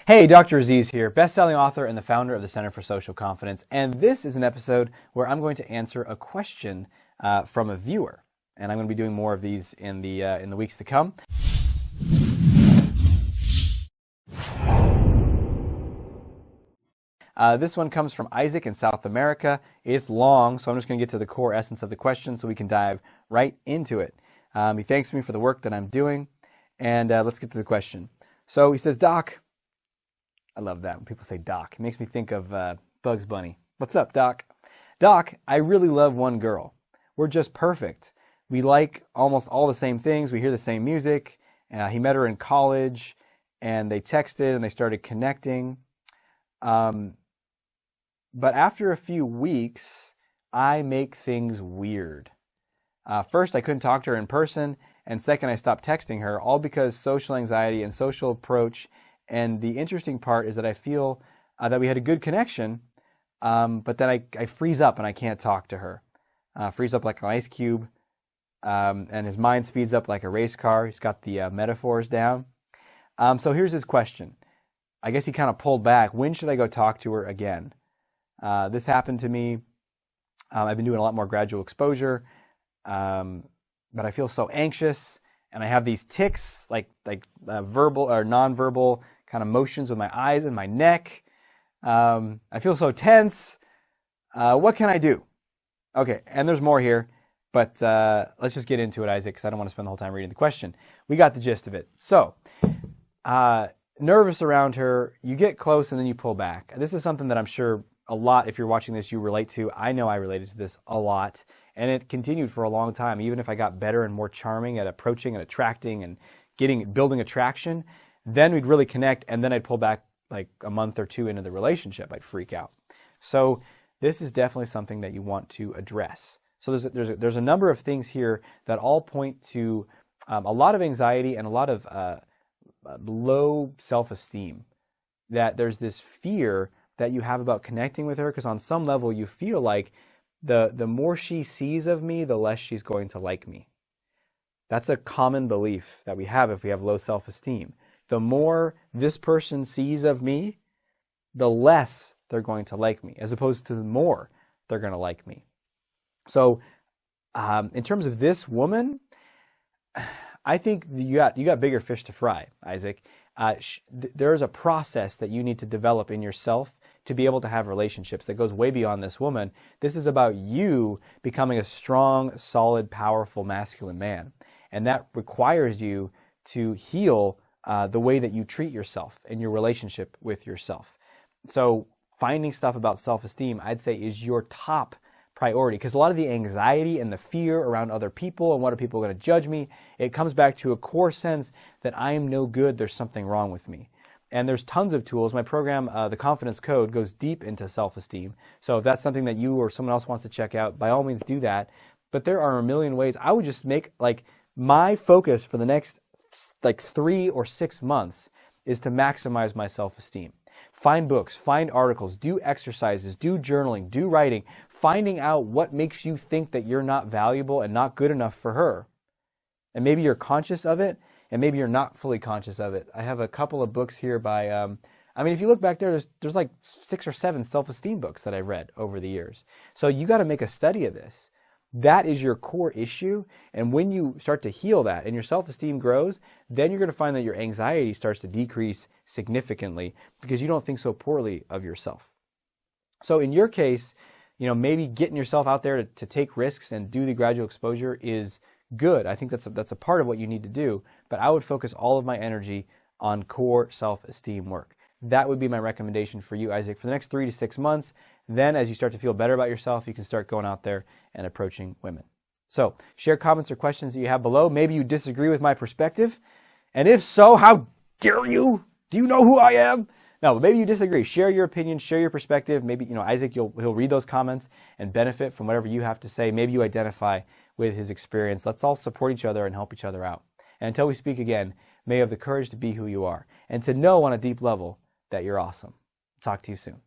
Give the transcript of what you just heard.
Hey, Dr. Aziz here, best-selling author and the founder of the Center for Social Confidence, and this is an episode where I'm going to answer a question from a viewer, and I'm going to be doing more of these in the weeks to come. This one comes from Isaac in South America. It's long, so I'm just going to get to the core essence of the question so we can dive right into it. He thanks me for the work that I'm doing, and let's get to the question. So he says, Doc, I love that when people say Doc. It makes me think of Bugs Bunny. What's up, Doc? Doc, I really love one girl. We're just perfect. We like almost all the same things. We hear the same music. He met her in college, and they texted, and they started connecting. But after a few weeks, I make things weird. First, I couldn't talk to her in person, and second, I stopped texting her, all because social anxiety and social approach. And the interesting part is that I feel that we had a good connection, but then I freeze up and I can't talk to her. Freeze up like an ice cube, and his mind speeds up like a race car. He's got the metaphors down. So here's his question. I guess he kind of pulled back. When should I go talk to her again? This happened to me. I've been doing a lot more gradual exposure, but I feel so anxious, and I have these tics, like verbal or nonverbal kind of motions with my eyes and my neck. I feel so tense. What can I do? Okay, and there's more here, but let's just get into it, Isaac, because I don't want to spend the whole time reading the question. We got the gist of it. So, nervous around her, you get close and then you pull back. This is something that I'm sure a lot, if you're watching this, you relate to. I know I related to this a lot, and it continued for a long time. Even if I got better and more charming at approaching and attracting and building attraction, then we'd really connect, and then I'd pull back like a month or two into the relationship. I'd freak out. So this is definitely something that you want to address. So there's a number of things here that all point to a lot of anxiety and a lot of low self-esteem. That there's this fear that you have about connecting with her, because on some level you feel like the more she sees of me, the less she's going to like me. That's a common belief that we have if we have low self-esteem. The more this person sees of me, the less they're going to like me, as opposed to the more they're going to like me. So in terms of this woman, I think you got bigger fish to fry, Isaac. There's a process that you need to develop in yourself to be able to have relationships that goes way beyond this woman. This is about you becoming a strong, solid, powerful, masculine man. And that requires you to heal the way that you treat yourself and your relationship with yourself. So finding stuff about self-esteem, I'd say, is your top priority, because a lot of the anxiety and the fear around other people and what are people going to judge me, it comes back to a core sense that I am no good, there's something wrong with me. And there's tons of tools. My program, The Confidence Code, goes deep into self-esteem. So if that's something that you or someone else wants to check out, by all means do that. But there are a million ways. I would just make, my focus for the next 3 or 6 months is to maximize my self-esteem. Find books, find articles, do exercises, do journaling, do writing, finding out what makes you think that you're not valuable and not good enough for her. And maybe you're conscious of it, and maybe you're not fully conscious of it. I have a couple of books here by, if you look back there, there's like 6 or 7 self-esteem books that I've read over the years. So you got to make a study of this. That is your core issue, and when you start to heal that and your self-esteem grows, then you're going to find that your anxiety starts to decrease significantly because you don't think so poorly of yourself. So in your case, maybe getting yourself out there to take risks and do the gradual exposure is good. I think that's a part of what you need to do, but I would focus all of my energy on core self-esteem work. That would be my recommendation for you, Isaac, for the next 3 to 6 months. Then as you start to feel better about yourself, you can start going out there and approaching women. So share comments or questions that you have below. Maybe you disagree with my perspective. And if so, how dare you? Do you know who I am? No, but maybe you disagree. Share your opinion, share your perspective. Maybe, Isaac, he'll read those comments and benefit from whatever you have to say. Maybe you identify with his experience. Let's all support each other and help each other out. And until we speak again, may you have the courage to be who you are and to know on a deep level that you're awesome. Talk to you soon.